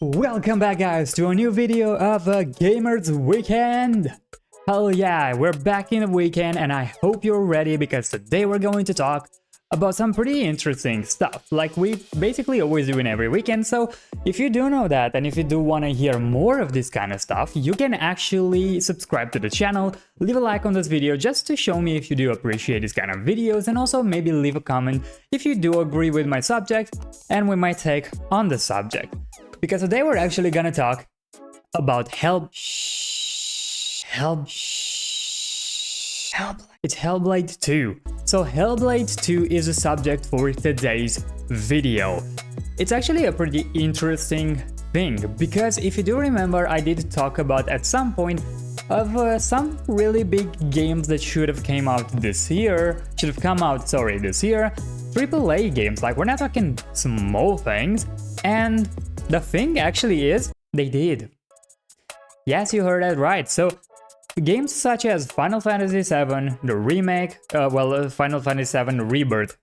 Welcome back guys to a new video of a Gamers Weekend! Hell yeah, we're back in the weekend and I hope you're ready because today we're going to talk about some pretty interesting stuff like we basically always do in every weekend. So if you do know that and if you do want to hear more of this kind of stuff, you can actually subscribe to the channel, leave a like on this video just to show me if you do appreciate this kind of videos, and also maybe leave a comment if you do agree with my subject and with my take on the subject. Because today we're actually gonna talk about It's Hellblade 2. So Hellblade 2 is the subject for today's video. It's actually a pretty interesting thing, because if you do remember, I did talk about at some point of some really big games that should have come out this year, this year, AAA games, like we're not talking small things, and the thing actually is, they did. Yes, you heard that right. So games such as Final Fantasy VII, the remake, Final Fantasy VII Rebirth,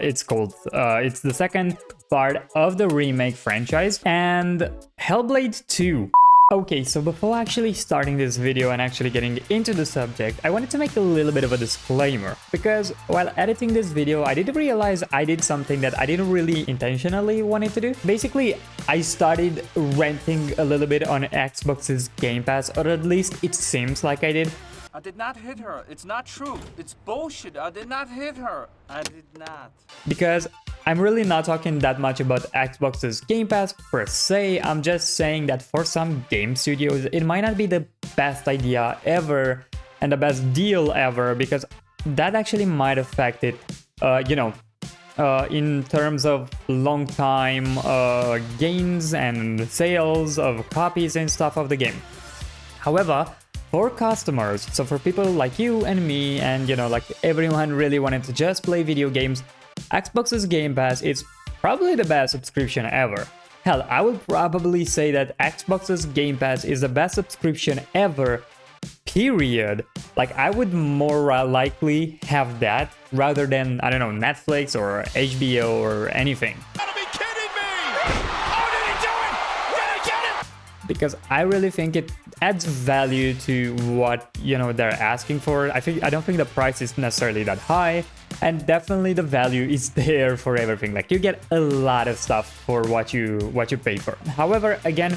it's called, it's the second part of the remake franchise, and Hellblade 2. Okay, so before actually starting this video and actually getting into the subject, I wanted to make a little bit of a disclaimer, because while editing this video, I did realize I did something that I didn't really intentionally wanted to do. Basically, I started ranting a little bit on Xbox's Game Pass, or at least it seems like I did. I did not hit her. It's not true. It's bullshit. I did not hit her. I did not. Because I'm really not talking that much about Xbox's Game Pass per se. I'm just saying that for some game studios, it might not be the best idea ever and the best deal ever, because that actually might affect it, in terms of long time gains and sales of copies and stuff of the game. However, for customers, so for people like you and me and like everyone really wanted to just play video games, Xbox's Game Pass is probably the best subscription ever. Hell, I would probably say that Xbox's Game Pass is the best subscription ever, period. Like, I would more likely have that rather than, I don't know, Netflix or HBO or anything. Because I really think it adds value to what they're asking for. I don't think the price is necessarily that high, and definitely the value is there for everything. Like, you get a lot of stuff for what you pay for. However, again,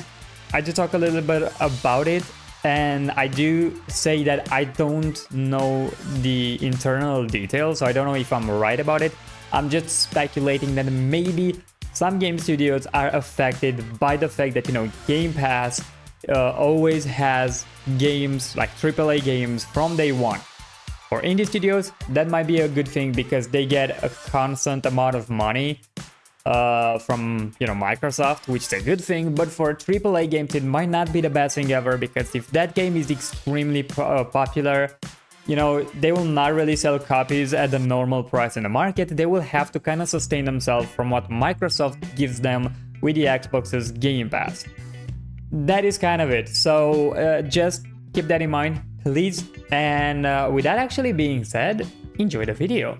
I do talk a little bit about it, and I do say that I don't know the internal details, so I don't know if I'm right about it. I'm just speculating that maybe some game studios are affected by the fact that, Game Pass always has games, like AAA games, from day one. For indie studios, that might be a good thing because they get a constant amount of money from, Microsoft, which is a good thing. But for AAA games, it might not be the best thing ever, because if that game is extremely popular, they will not really sell copies at the normal price in the market. They will have to kind of sustain themselves from what Microsoft gives them with the Xbox's Game Pass. That is kind of it. So just keep that in mind, please. And with that actually being said, enjoy the video.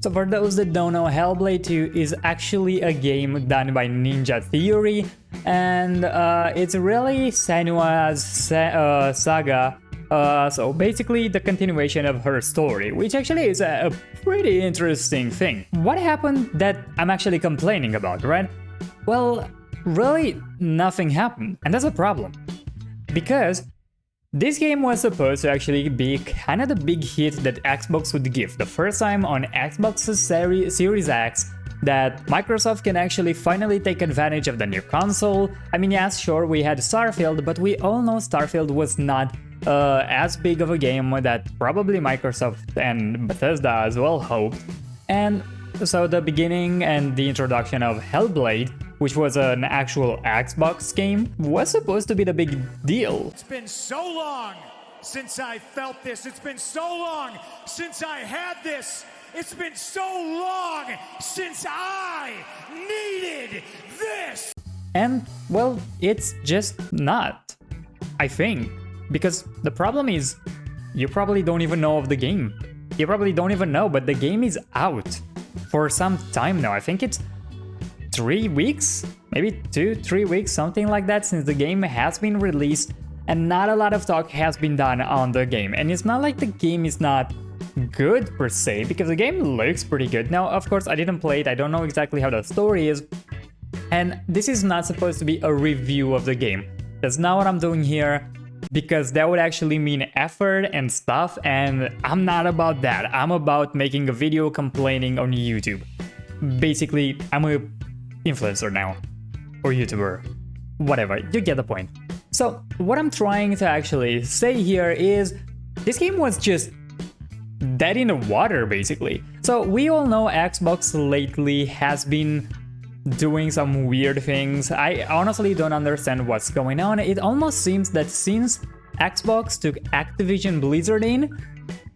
So for those that don't know, Hellblade 2 is actually a game done by Ninja Theory, and it's really Senua's saga. So basically the continuation of her story, which actually is a pretty interesting thing. What happened that I'm actually complaining about, right? Well, really nothing happened, and that's a problem. Because this game was supposed to actually be kind of the big hit that Xbox would give. The first time on Xbox's Series X that Microsoft can actually finally take advantage of the new console. I mean, yes, sure, we had Starfield, but we all know Starfield was not as big of a game that probably Microsoft and Bethesda as well hoped. And so the beginning and the introduction of Hellblade, which was an actual Xbox game, was supposed to be the big deal. It's been so long since I felt this. It's been so long since I had this. It's been so long since I needed this. And, well, it's just not, I think. Because the problem is, you probably don't even know of the game. You probably don't even know, but the game is out for some time now. I think it's 3 weeks, maybe 2-3 weeks, something like that, since the game has been released, and not a lot of talk has been done on the game. And it's not like the game is not good per se, because the game looks pretty good. Now, of course, I didn't play it, I don't know exactly how the story is, and this is not supposed to be a review of the game. That's not what I'm doing here, because that would actually mean effort and stuff, and I'm not about that. I'm about making a video complaining on YouTube. Basically, I'm a influencer now, or YouTuber, whatever, you get the point. So what I'm trying to actually say here is this game was just dead in the water, basically. So we all know Xbox lately has been doing some weird things. I honestly don't understand what's going on. It almost seems that since Xbox took Activision Blizzard in,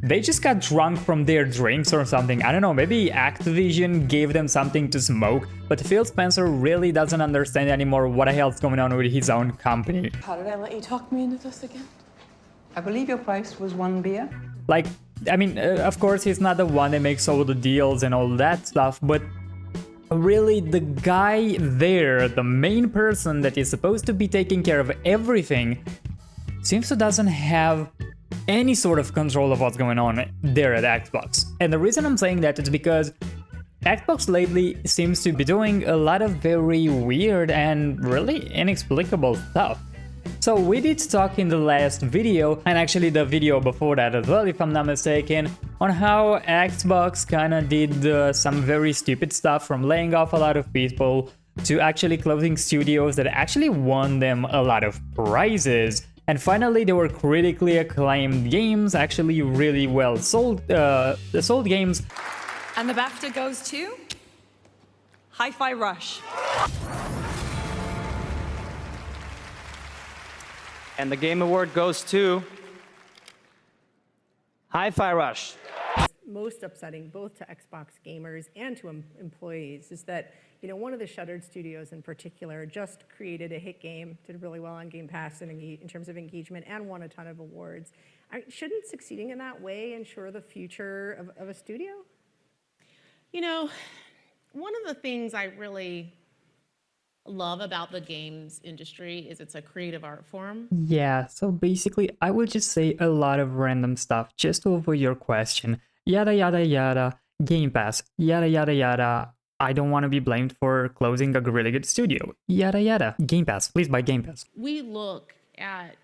they just got drunk from their drinks or something. I don't know, maybe Activision gave them something to smoke, but Phil Spencer really doesn't understand anymore what the hell's going on with his own company. How did I let you talk me into this again? I believe your price was 1 beer. Like, I mean, of course he's not the one that makes all the deals and all that stuff, but really the guy there, the main person that is supposed to be taking care of everything, seems to doesn't have any sort of control of what's going on there at Xbox. And the reason I'm saying that is because Xbox lately seems to be doing a lot of very weird and really inexplicable stuff. So we did talk in the last video, and actually the video before that as well, if I'm not mistaken, on how Xbox kinda did some very stupid stuff, from laying off a lot of people to actually closing studios that actually won them a lot of prizes. And finally, they were critically acclaimed games, actually really well sold games. And the BAFTA goes to Hi-Fi Rush. And the Game Award goes to Hi-Fi Rush. Most upsetting both to Xbox gamers and to employees is that, you know, one of the shuttered studios in particular just created a hit game, did really well on Game Pass in terms of engagement, and won a ton of awards. Shouldn't succeeding in that way ensure the future of a studio? You know, one of the things I really love about the games industry is it's a creative art form. Yeah, so basically I will just say a lot of random stuff just to avoid your question. Yada yada yada, Game Pass, yada yada yada, I don't want to be blamed for closing a really good studio, yada yada. Game Pass, please buy Game Pass. We look at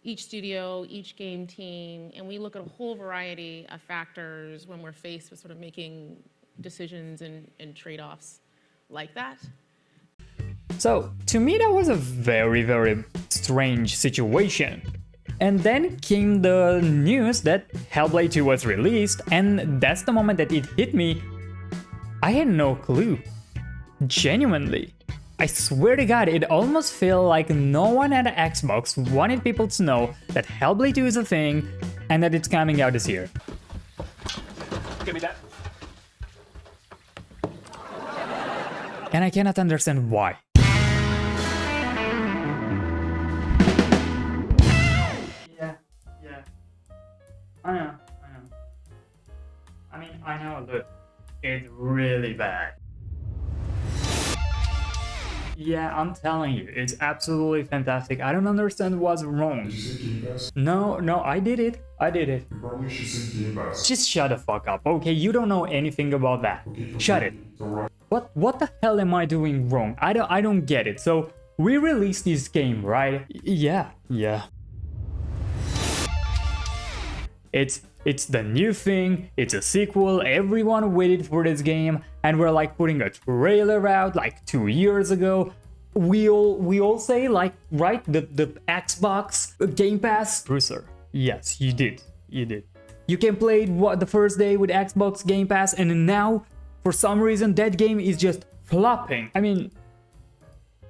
each studio, each game team, and we look at a whole variety of factors when we're faced with sort of making decisions and trade-offs like that. So, to me that was a very, very strange situation. And then came the news that Hellblade 2 was released, and that's the moment that it hit me. I had no clue. Genuinely. I swear to God, it almost felt like no one at Xbox wanted people to know that Hellblade 2 is a thing, and that it's coming out this year. Give me that. And I cannot understand why. I know. I mean, I know, look, it's really bad. Yeah, I'm telling you, it's absolutely fantastic. I don't understand what's wrong. Did you say Game Pass? No, I did it. You probably should say Game Pass. Just shut the fuck up, okay? You don't know anything about that. Okay, Shut it. What the hell am I doing wrong? I don't get it. So, we released this game, right? Yeah. It's the new thing, it's a sequel, everyone waited for this game, and we're like putting a trailer out like 2 years ago. We all say, like, right, the Xbox Game Pass. Bruiser, yes, you did. You can play it the first day with Xbox Game Pass, and now, for some reason, that game is just flopping. I mean,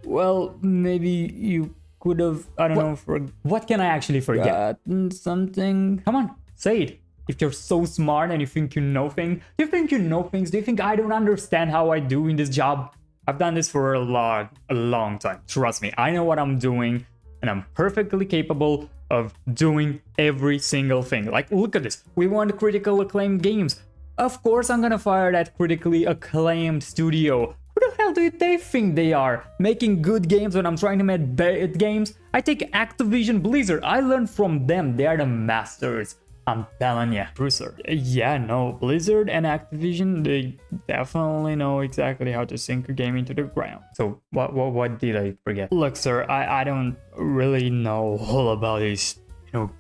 well, maybe you could have, I don't know, what can I actually forget? Something? Come on. Say it. If you're so smart and you think you know things, do you think you know things? Do you think I don't understand how I do in this job? I've done this for a long time. Trust me, I know what I'm doing, and I'm perfectly capable of doing every single thing. Like, look at this. We want critical acclaimed games. Of course I'm gonna fire that critically acclaimed studio. Who the hell do they think they are? Making good games when I'm trying to make bad games? I take Activision Blizzard, I learned from them, they are the masters. I'm telling ya, Bruiser. Yeah, no, Blizzard and Activision, they definitely know exactly how to sink a game into the ground. So what did I forget? Look, sir, I don't really know all about this,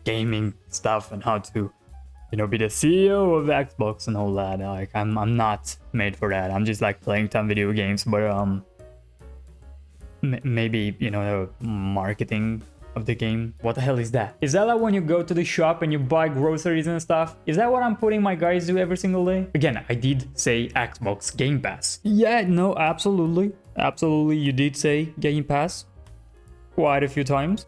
gaming stuff and how to, be the CEO of Xbox and all that. Like, I'm not made for that. I'm just like playing some video games, but maybe the marketing of the game. What the hell is that? Is that like when you go to the shop and you buy groceries and stuff? Is that what I'm putting my guys do every single day? Again, I did say Xbox Game Pass. Yeah, no, absolutely. Absolutely, you did say Game Pass quite a few times.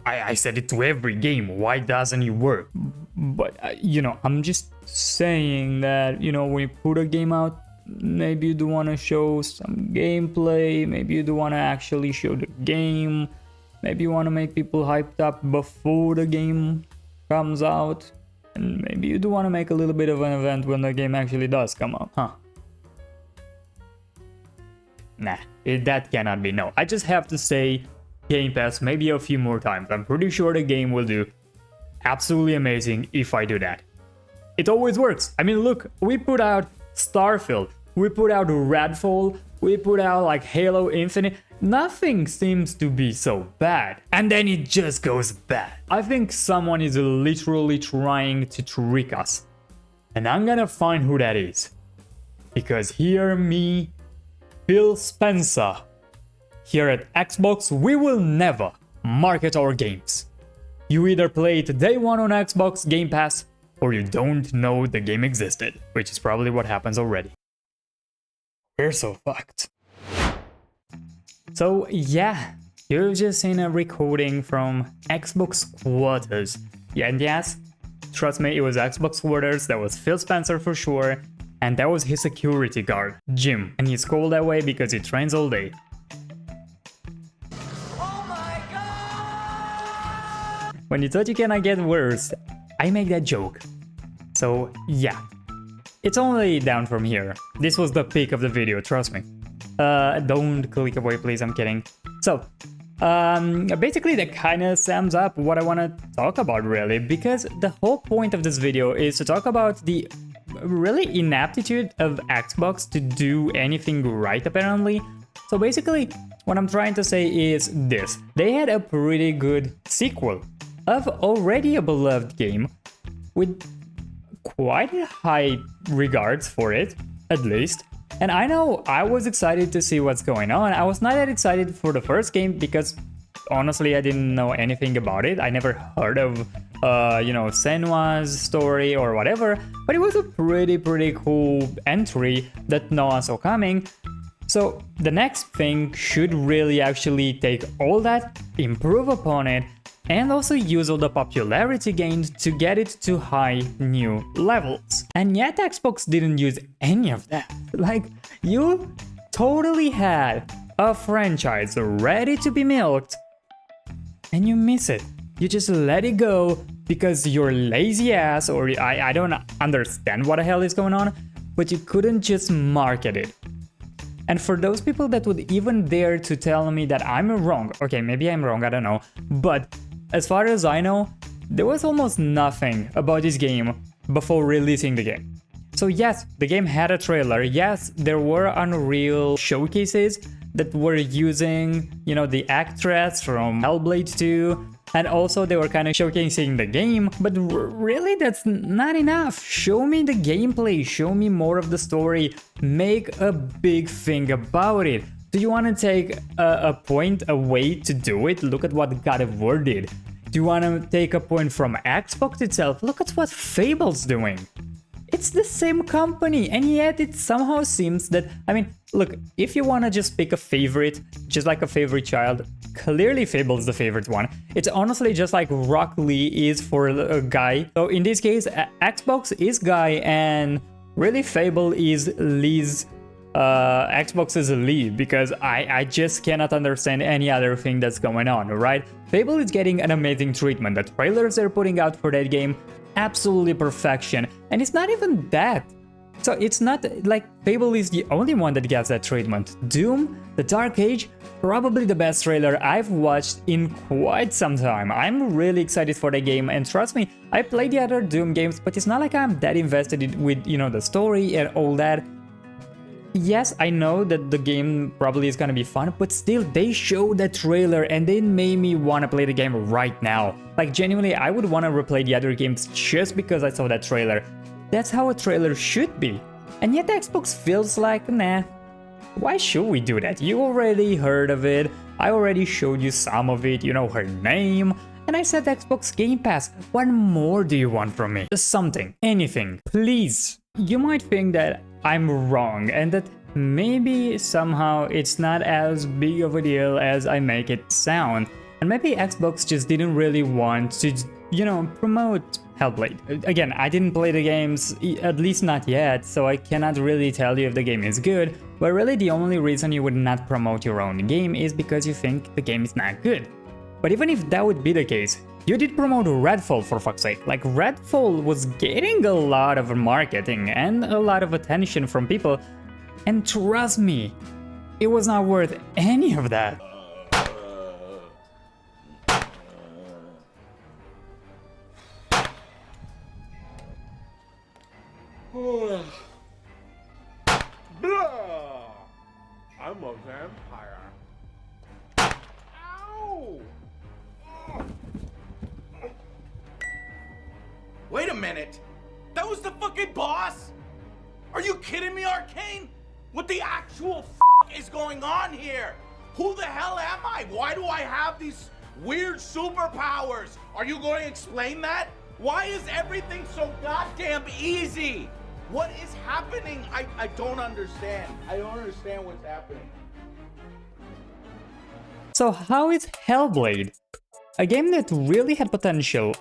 I said it to every game. Why doesn't it work? But, I'm just saying that, when you put a game out, maybe you do want to show some gameplay. Maybe you do want to actually show the game. Maybe you want to make people hyped up before the game comes out. And maybe you do want to make a little bit of an event when the game actually does come out, huh? Nah, that cannot be. No, I just have to say Game Pass maybe a few more times. I'm pretty sure the game will do absolutely amazing if I do that. It always works. I mean, look, we put out Starfield, we put out Redfall, we put out like Halo Infinite. Nothing seems to be so bad. And then it just goes bad. I think someone is literally trying to trick us. And I'm gonna find who that is. Because hear me, Phil Spencer. Here at Xbox, we will never market our games. You either play it day one on Xbox Game Pass, or you don't know the game existed, which is probably what happens already. We're so fucked. So yeah, you've just seen a recording from Xbox quarters. Yeah, and yes, trust me, it was Xbox quarters, that was Phil Spencer for sure, and that was his security guard, Jim. And he's called that way because he trains all day. When you thought you cannot get worse, I make that joke. So yeah, it's only down from here. This was the peak of the video, trust me. Don't click away, please, I'm kidding. So, basically that kinda sums up what I wanna talk about really, because the whole point of this video is to talk about the really inaptitude of Xbox to do anything right apparently. So basically, what I'm trying to say is this. They had a pretty good sequel of already a beloved game with quite high regards for it, at least. And I know I was excited to see what's going on. I was not that excited for the first game because honestly I didn't know anything about it. I never heard of, Senua's story or whatever, but it was a pretty cool entry that no one saw coming. So the next thing should really actually take all that, improve upon it, and also use all the popularity gained to get it to high new levels. And yet Xbox didn't use any of that. Like, you totally had a franchise ready to be milked, and you miss it. You just let it go because you're lazy ass, or I don't understand what the hell is going on, but you couldn't just market it. And for those people that would even dare to tell me that I'm wrong, okay, maybe I'm wrong, I don't know, but as far as I know, there was almost nothing about this game before releasing the game. So yes, the game had a trailer, yes, there were Unreal showcases that were using, the actress from Hellblade 2, and also they were kind of showcasing the game, but really that's not enough. Show me the gameplay, show me more of the story, make a big thing about it. Do you want to take a point away to do it? Look at what God of War did. Do you want to take a point from Xbox itself? Look at what Fable's doing. It's the same company, and yet it somehow seems that, look, if you want to just pick a favorite, just like a favorite child, clearly Fable's the favorite one. It's honestly just like Rock Lee is for a guy. So in this case, Xbox is Guy, and really Fable is Lee's, Xbox is Lee, because I just cannot understand any other thing that's going on, right? Fable is getting an amazing treatment. The trailers they're putting out for that game, absolutely perfection. And it's not even that. So it's not like Fable is the only one that gets that treatment. Doom, The Dark Age, probably the best trailer I've watched in quite some time. I'm really excited for the game, and trust me, I played the other Doom games, but it's not like I'm that invested with, you know, the story and all that. Yes, I know that the game probably is gonna be fun, but still, they showed the trailer and they made me wanna play the game right now. Like, genuinely, I would wanna replay the other games just because I saw that trailer. That's how a trailer should be. And yet Xbox feels like, nah, why should we do that? You already heard of it, I already showed you some of it, you know her name, and I said Xbox Game Pass. What more do you want from me? Something, anything, please. You might think that I'm wrong and that maybe somehow it's not as big of a deal as I make it sound. And maybe Xbox just didn't really want to, you know, promote Hellblade. Again, I didn't play the games, at least not yet, so I cannot really tell you if the game is good, but really the only reason you would not promote your own game is because you think the game is not good. But even if that would be the case, you did promote Redfall, for fuck's sake. Like, Redfall was getting a lot of marketing and a lot of attention from people, and trust me, it was not worth any of that. I'm a vampire. Ow! Wait a minute! That was the fucking boss? Are you kidding me, Arcane? What the actual f is going on here? Who the hell am I? Why do I have these weird superpowers? Are you going to explain that? Why is everything so goddamn easy? What is happening? I don't understand. I don't understand what's happening. So how is Hellblade? A game that really had potential,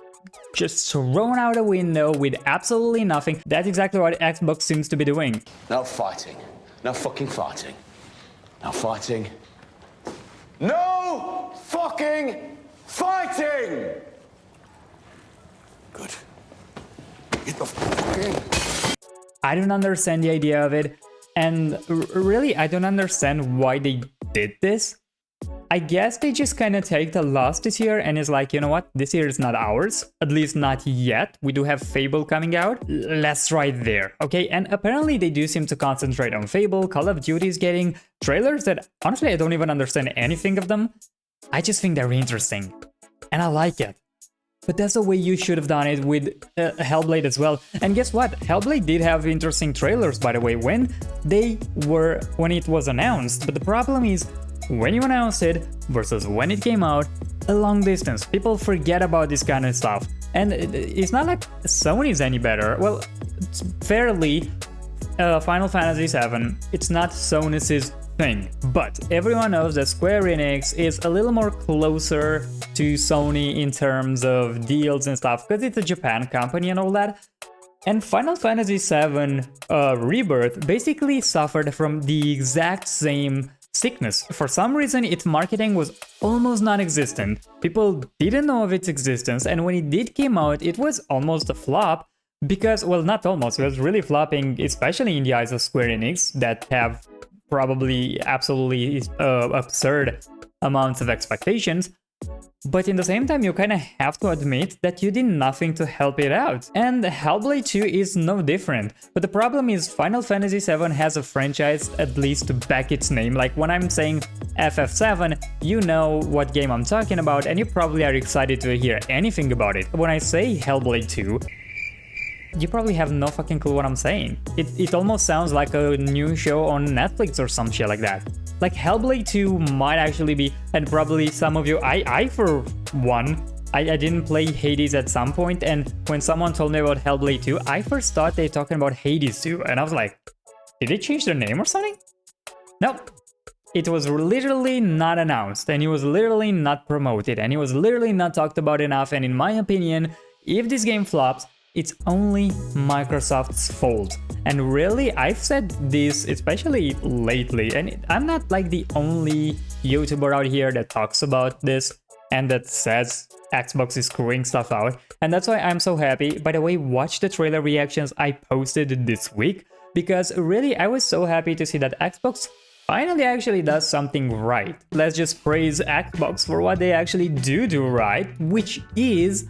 just thrown out a window with absolutely nothing. That's exactly what Xbox seems to be doing. No fighting. No fucking fighting. No fighting. No fucking fighting! Good. Get the fuck in. I don't understand the idea of it, and really I don't understand why they did this. I guess they just kind of take the loss this year and is like, you know what, this year is not ours, at least not yet. We do have Fable coming out, let's try there, okay? And apparently they do seem to concentrate on Fable. Call of Duty is getting trailers that honestly I don't even understand anything of them. I just think they're interesting, and I like it. But that's the way you should have done it with Hellblade as well. And guess what? Hellblade did have interesting trailers, by the way, when it was announced. But the problem is, when you announced it versus when it came out, a long distance. People forget about this kind of stuff. And it's not like Sony's any better. Well, fairly, Final Fantasy VII, it's not Sony's thing, but everyone knows that Square Enix is a little more closer to Sony in terms of deals and stuff, because it's a Japan company and all that. And Final Fantasy VII Rebirth basically suffered from the exact same sickness. For some reason, its marketing was almost non-existent. People didn't know of its existence, and when it did come out, it was almost a flop. Because, well, not almost, it was really flopping, especially in the eyes of Square Enix, that have probably absolutely absurd amounts of expectations. But in the same time, you kind of have to admit that you did nothing to help it out. And Hellblade 2 is no different. But the problem is Final Fantasy VII has a franchise, at least to back its name. Like when I'm saying FF7, you know what game I'm talking about, and you probably are excited to hear anything about it. When I say Hellblade 2, you probably have no fucking clue what I'm saying. It almost sounds like a new show on Netflix or some shit like that. Like Hellblade 2 might actually be, and probably some of you, I for one, I didn't play Hades at some point, and when someone told me about Hellblade 2, I first thought they were talking about Hades 2, and I was like, did they change their name or something? Nope. It was literally not announced, and it was literally not promoted, and it was literally not talked about enough, and in my opinion, if this game flops, it's only Microsoft's fault. And really, I've said this especially lately, and I'm not like the only YouTuber out here that talks about this and that says Xbox is screwing stuff out, and that's why I'm so happy. By the way, watch the trailer reactions I posted this week, because really I was so happy to see that Xbox finally actually does something right. Let's just praise Xbox for what they actually do right, which is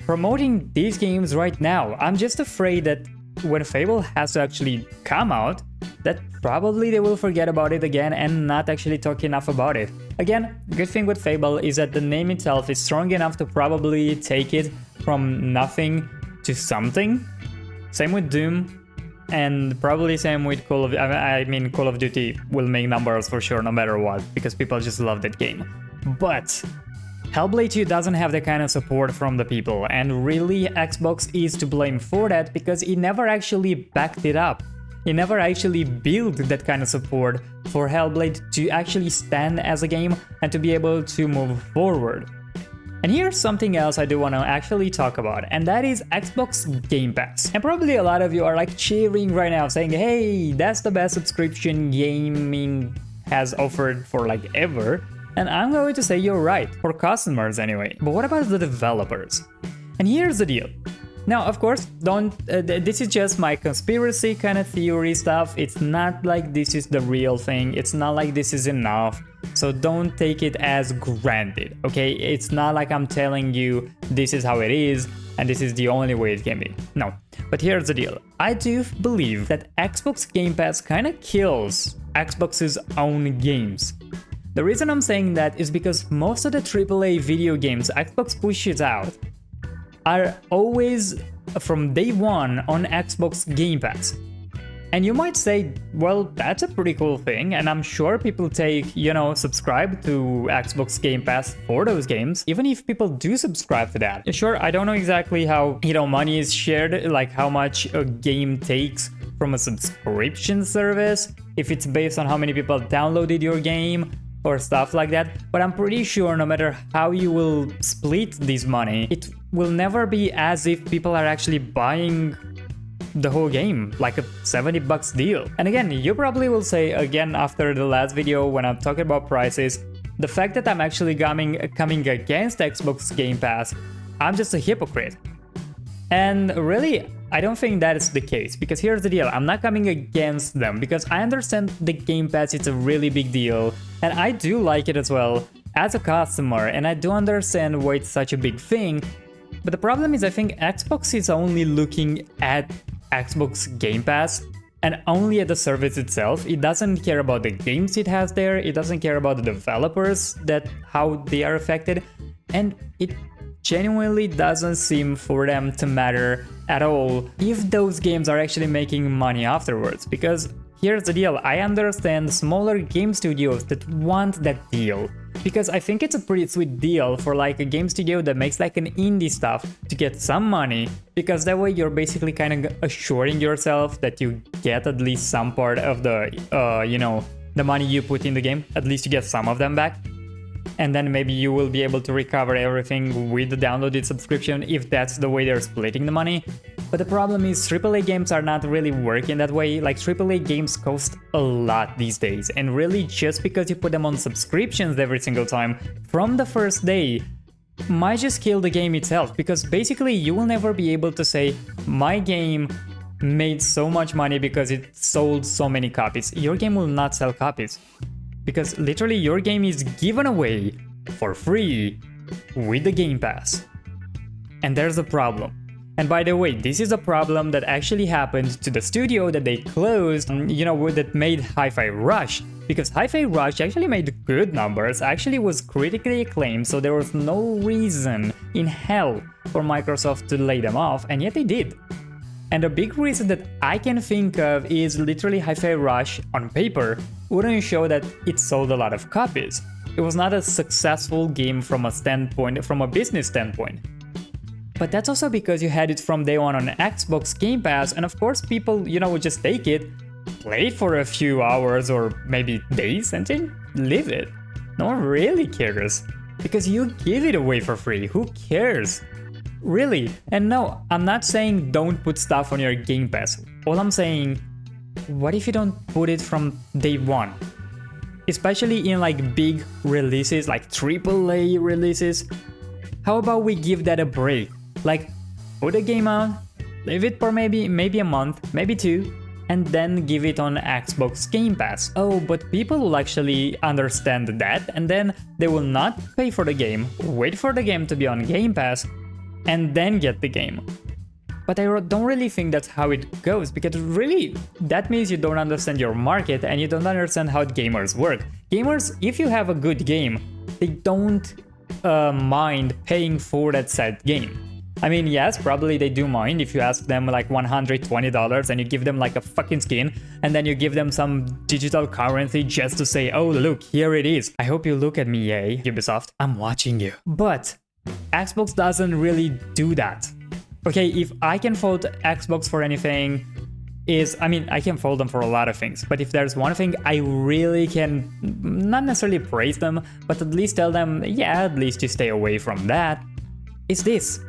promoting these games right now. I'm just afraid that when Fable has to actually come out, that probably they will forget about it again and not actually talk enough about it. Again, good thing with Fable is that the name itself is strong enough to probably take it from nothing to something. Same with Doom, and probably same with Call of Duty will make numbers for sure no matter what, because people just love that game. But Hellblade 2 doesn't have the kind of support from the people, and really Xbox is to blame for that because it never actually backed it up. It never actually built that kind of support for Hellblade to actually stand as a game and to be able to move forward. And here's something else I do want to actually talk about, and that is Xbox Game Pass. And probably a lot of you are like cheering right now saying, hey, that's the best subscription gaming has offered for like ever. And I'm going to say you're right, for customers anyway. But what about the developers? And here's the deal. Now, of course, this is just my conspiracy kind of theory stuff. It's not like this is the real thing. It's not like this is enough. So don't take it as granted, okay? It's not like I'm telling you this is how it is and this is the only way it can be. No. But here's the deal. I do believe that Xbox Game Pass kind of kills Xbox's own games. The reason I'm saying that is because most of the AAA video games Xbox pushes out are always from day one on Xbox Game Pass. And you might say, well, that's a pretty cool thing, and I'm sure people subscribe to Xbox Game Pass for those games, even if people do subscribe to that. Sure, I don't know exactly how, money is shared, like how much a game takes from a subscription service, if it's based on how many people downloaded your game, or stuff like that, but I'm pretty sure no matter how you will split this money, it will never be as if people are actually buying the whole game, like a $70 deal. And again, you probably will say again after the last video when I'm talking about prices, the fact that I'm actually coming against Xbox Game Pass, I'm just a hypocrite. And really, I don't think that is the case, because here's the deal, I'm not coming against them, because I understand the Game Pass, it's a really big deal, and I do like it as well as a customer, and I do understand why it's such a big thing, but the problem is I think Xbox is only looking at Xbox Game Pass and only at the service itself. It doesn't care about the games it has there, it doesn't care about the developers, how they are affected, and it genuinely doesn't seem for them to matter at all if those games are actually making money afterwards. Because here's the deal, I understand smaller game studios that want that deal, because I think it's a pretty sweet deal for like a game studio that makes like an indie stuff to get some money, because that way you're basically kind of assuring yourself that you get at least some part of the the money you put in the game, at least you get some of them back. And then maybe you will be able to recover everything with the downloaded subscription if that's the way they're splitting the money. But the problem is AAA games are not really working that way. Like AAA games cost a lot these days, and really just because you put them on subscriptions every single time from the first day might just kill the game itself, because basically you will never be able to say my game made so much money because it sold so many copies. Your game will not sell copies, because literally your game is given away for free with the Game Pass. And there's a problem. And by the way, this is a problem that actually happened to the studio that they closed, that made Hi-Fi Rush. Because Hi-Fi Rush actually made good numbers, actually was critically acclaimed, so there was no reason in hell for Microsoft to lay them off, and yet they did. And a big reason that I can think of is literally Hi-Fi Rush on paper wouldn't show that it sold a lot of copies. It was not a successful game from a business standpoint. But that's also because you had it from day one on Xbox Game Pass, and of course people, would just take it, play it for a few hours or maybe days and then leave it. No one really cares, because you give it away for free. Who cares? Really. And no, I'm not saying don't put stuff on your Game Pass. All I'm saying, what if you don't put it from day one? Especially in like big releases, like AAA releases. How about we give that a break? Like, put a game out, leave it for maybe a month, maybe two, and then give it on Xbox Game Pass. Oh, but people will actually understand that, and then they will not pay for the game, wait for the game to be on Game Pass, and then get the game. But I don't really think that's how it goes, because really, that means you don't understand your market and you don't understand how gamers work. Gamers, if you have a good game, they don't mind paying for that said game. I mean, yes, probably they do mind if you ask them like $120 and you give them like a fucking skin, and then you give them some digital currency just to say, oh, look, here it is. I hope you look at me, Ubisoft. I'm watching you. But Xbox doesn't really do that. Okay, if I can fault Xbox for anything, I can fault them for a lot of things, but if there's one thing I really can not necessarily praise them, but at least tell them, yeah, at least you stay away from that, is this.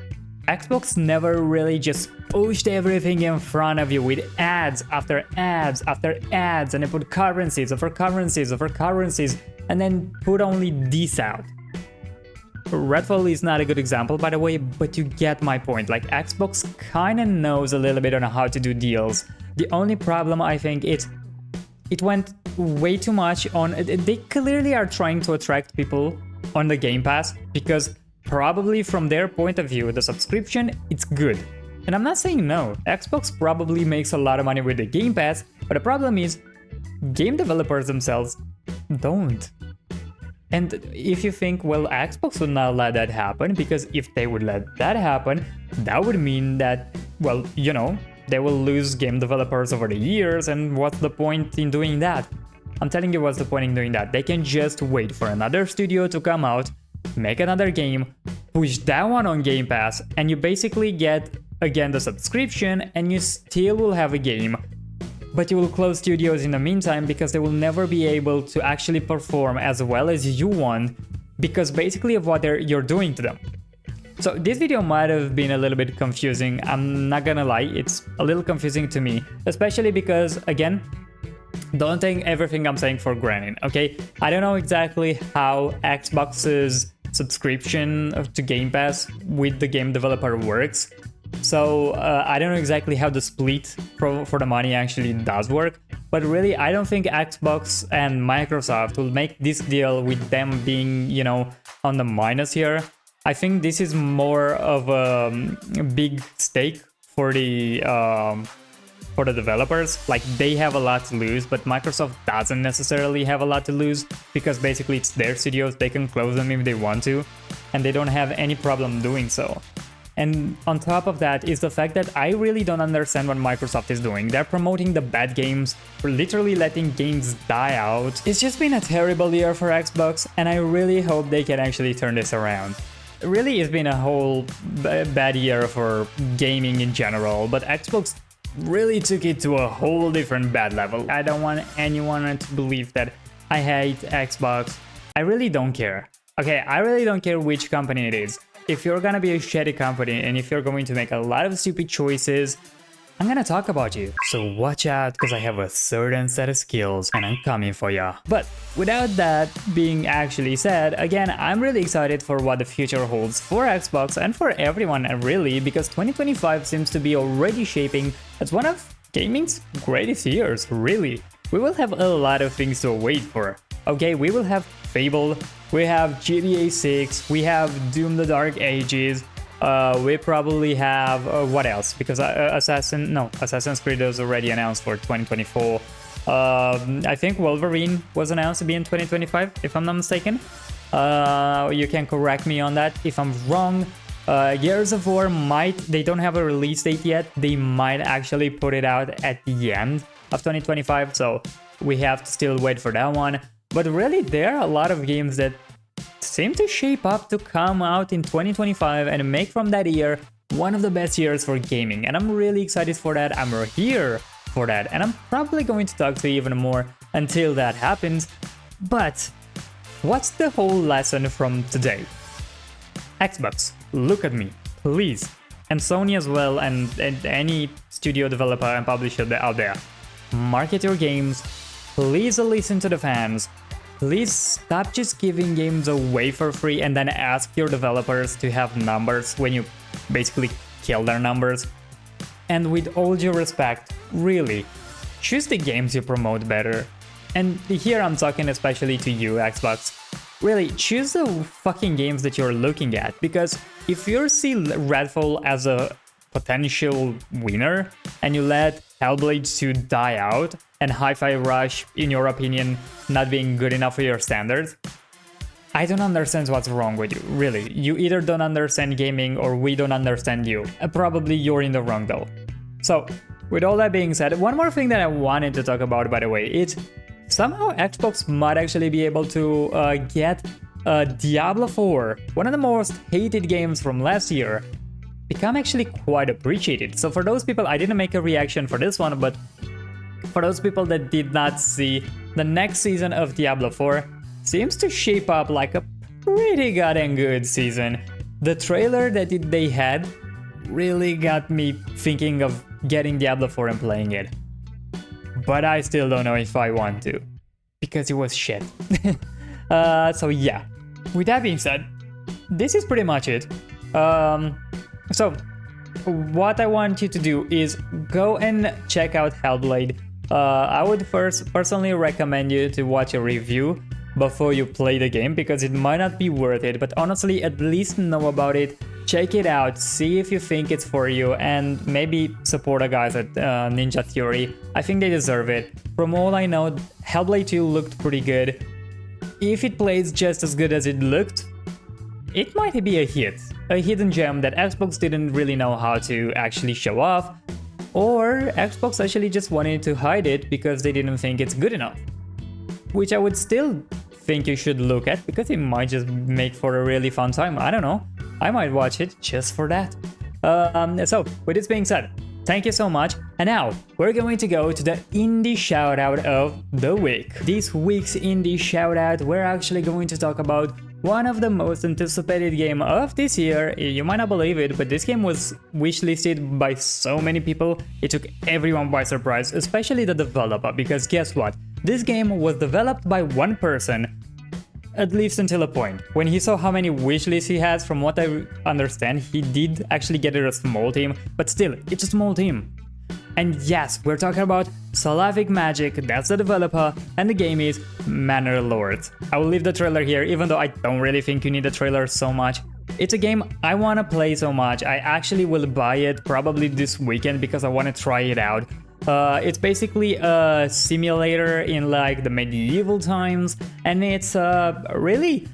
Xbox never really just pushed everything in front of you with ads after ads after ads, and they put currencies over currencies over currencies, and then put only this out. Redfall is not a good example, by the way, but you get my point. Like, Xbox kinda knows a little bit on how to do deals. The only problem, I think, it went way too much on... They clearly are trying to attract people on the Game Pass, because probably from their point of view, the subscription, it's good. And I'm not saying no. Xbox probably makes a lot of money with the Game Pass, but the problem is, game developers themselves don't. And if you think, well, Xbox would not let that happen, because if they would let that happen, that would mean that, well, you know, they will lose game developers over the years, and what's the point in doing that? I'm telling you what's the point in doing that. They can just wait for another studio to come out, make another game, push that one on Game Pass, and you basically get, again, the subscription, and you still will have a game. But you will close studios in the meantime, because they will never be able to actually perform as well as you want, because basically of what you're doing to them. So this video might have been a little bit confusing, I'm not gonna lie, it's a little confusing to me, especially because, again, don't take everything I'm saying for granted, okay? I don't know exactly how Xbox's subscription to Game Pass with the game developer works. So I don't know exactly how the split for the money actually does work, but really I don't think Xbox and Microsoft will make this deal with them being, you know, on the minus here. I think this is more of a big stake for the developers. Like, they have a lot to lose, but Microsoft doesn't necessarily have a lot to lose, because basically it's their studios, they can close them if they want to, and they don't have any problem doing so. And on top of that is the fact that I really don't understand what Microsoft is doing. They're promoting the bad games, literally letting games die out. It's just been a terrible year for Xbox, and I really hope they can actually turn this around. Really, it's been a whole bad year for gaming in general, but Xbox really took it to a whole different bad level. I don't want anyone to believe that I hate Xbox. I really don't care. Okay, I really don't care which company it is. If you're gonna be a shitty company and if you're going to make a lot of stupid choices, I'm gonna talk about you. So watch out, because I have a certain set of skills and I'm coming for ya. But without that being actually said, again, I'm really excited for what the future holds for Xbox and for everyone really, because 2025 seems to be already shaping as one of gaming's greatest years, really. We will have a lot of things to wait for. Okay, we will have Fable, we have GTA 6, we have Doom the Dark Ages, we probably have, what else? Because Assassin's Creed was already announced for 2024. I think Wolverine was announced to be in 2025, if I'm not mistaken. You can correct me on that if I'm wrong. Gears of War they don't have a release date yet, they might actually put it out at the end of 2025, so we have to still wait for that one. But really, there are a lot of games that seem to shape up to come out in 2025 and make from that year one of the best years for gaming. And I'm really excited for that, I'm here for that, and I'm probably going to talk to you even more until that happens. But what's the whole lesson from today? Xbox, look at me, please. And Sony as well, and any studio developer and publisher out there. Market your games, please listen to the fans. Please stop just giving games away for free and then ask your developers to have numbers when you basically kill their numbers. And with all due respect, really, choose the games you promote better. And here I'm talking especially to you, Xbox. Really, choose the fucking games that you're looking at, because if you see Redfall as a potential winner and you let Hellblade 2 die out and Hi-Fi Rush, in your opinion, not being good enough for your standards, I don't understand what's wrong with you, really. You either don't understand gaming or we don't understand you. Probably you're in the wrong though. So, with all that being said, one more thing that I wanted to talk about, by the way, it's somehow Xbox might actually be able to get Diablo 4, one of the most hated games from last year, become actually quite appreciated. So for those people, I didn't make a reaction for this one, but for those people that did not see, the next season of Diablo 4 seems to shape up like a pretty goddamn good season. The trailer that they had really got me thinking of getting Diablo 4 and playing it. But I still don't know if I want to, because it was shit. So yeah, with that being said, this is pretty much it. So what I want you to do is go and check out Hellblade. I would first personally recommend you to watch a review before you play the game, because it might not be worth it, but honestly at least know about it, check it out, see if you think it's for you, and maybe support the guys at Ninja Theory. I think they deserve it. From all I know, Hellblade 2 looked pretty good. If it plays just as good as it looked, it might be a hit, a hidden gem that Xbox didn't really know how to actually show off, or Xbox actually just wanted to hide it because they didn't think it's good enough. Which I would still think you should look at, because it might just make for a really fun time. I don't know, I might watch it just for that. So with this being said, thank you so much, and now we're going to go to the indie shoutout of the week. This week's indie shoutout, we're actually going to talk about one of the most anticipated game of this year. You might not believe it, but this game was wishlisted by so many people, it took everyone by surprise, especially the developer, because guess what? This game was developed by one person, at least until a point. When he saw how many wishlists he has, from what I understand, he did actually get it a small team, but still, it's a small team. And yes, we're talking about Slavic Magic, that's the developer, and the game is Manor Lords. I will leave the trailer here, even though I don't really think you need a trailer so much. It's a game I want to play so much, I actually will buy it probably this weekend because I want to try it out. It's basically a simulator in like the medieval times, and it's really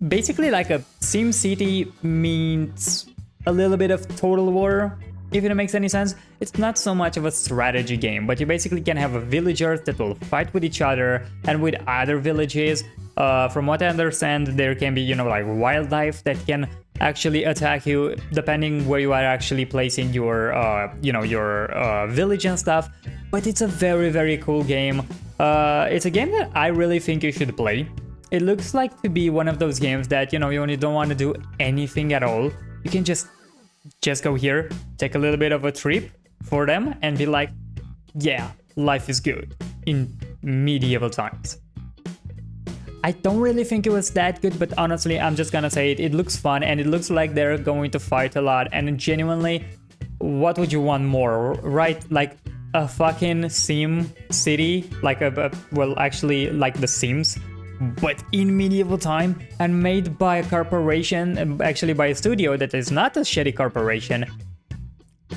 basically like a SimCity meets a little bit of Total War, if it makes any sense. It's not so much of a strategy game, but you basically can have villagers that will fight with each other and with other villages. From what I understand, there can be, like wildlife that can actually attack you depending where you are actually placing your, village and stuff. But it's a very, very cool game. It's a game that I really think you should play. It looks like to be one of those games that, you only don't want to do anything at all. You can just go here, take a little bit of a trip for them and be like, yeah, life is good in medieval times. I don't really think it was that good, but honestly, I'm just gonna say it. It looks fun and it looks like they're going to fight a lot, and genuinely, what would you want more, right? Like a fucking Sim City, like actually like The Sims, but in medieval time and made by a corporation, actually by a studio that is not a shitty corporation.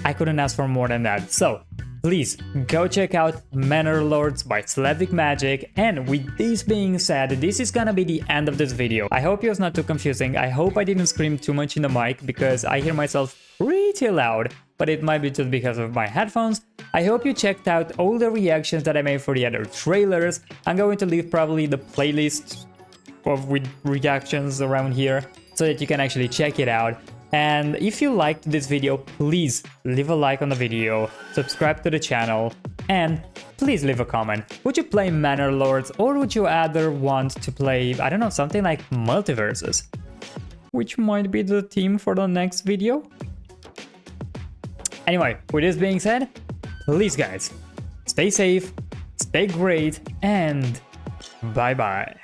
I couldn't ask for more than that. So please go check out Manor Lords by Slavic Magic. And with this being said, this is gonna be the end of this video. I hope it was not too confusing. I hope I didn't scream too much in the mic because I hear myself pretty loud, but it might be just because of my headphones. I hope you checked out all the reactions that I made for the other trailers. I'm going to leave probably the playlist with reactions around here so that you can actually check it out. And if you liked this video, please leave a like on the video, subscribe to the channel, and please leave a comment. Would you play Manor Lords, or would you either want to play, I don't know, something like Multiverses, which might be the theme for the next video? Anyway, with this being said, please guys, stay safe, stay great, and bye bye.